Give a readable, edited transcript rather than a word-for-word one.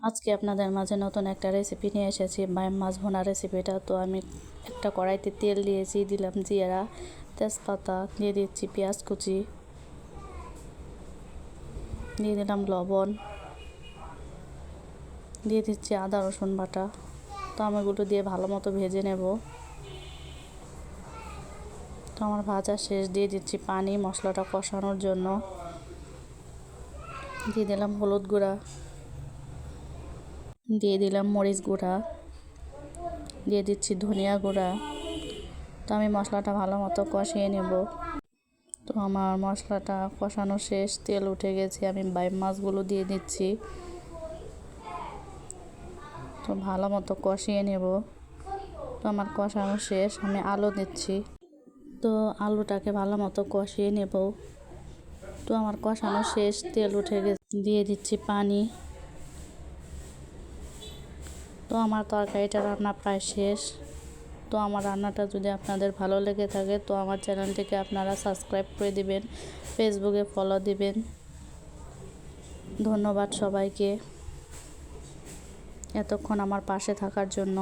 আজকে আপনাদের মাঝে নতুন একটা রেসিপি নিয়ে এসেছি, বাইম মাছ ভুনা রেসিপিটা। তো আমি একটা কড়াইতে তেল দিয়েছি, দিলাম জিরা, তেজপাতা, দিয়ে দিচ্ছি পেঁয়াজ কুচি, দিয়ে দিলাম লবণ, দিয়ে দিচ্ছি আদা রসুন বাটা। তো আমি এগুলো দিয়ে ভালো মতো ভেজে নেব। তো আমার ভাজা শেষ, দিয়ে দিচ্ছি পানি মশলাটা কষানোর জন্য। দিয়ে দিলাম হলুদ গুঁড়া, দিয়ে দিলাম মরিচ গুঁড়া, দিয়ে দিচ্ছি ধনিয়া গুঁড়া। তো আমি মশলাটা ভালো মতো কষিয়ে নেব। তো আমার মশলাটা কষানো শেষ, তেল উঠে গেছে, আমি বাইম মাছগুলো দিয়ে দিচ্ছি। তো ভালো মতো কষিয়ে নেব। তো আমার কষানো শেষ, আমি আলু দিচ্ছি। তো আলুটাকে ভালো মতো কষিয়ে নেব। তো আমার কষানো শেষ, তেল উঠে গেছে, দিয়ে দিচ্ছি পানি। তো আমার তরকারিটা রান্না প্রায় শেষ। তো আমার রান্নাটা যদি আপনাদের ভালো লেগে থাকে তো আমার চ্যানেলটিকে আপনারা সাবস্ক্রাইব করে দিবেন, ফেসবুকে ফলো দিবেন। ধন্যবাদ সবাইকে এতক্ষণ আমার পাশে থাকার জন্য।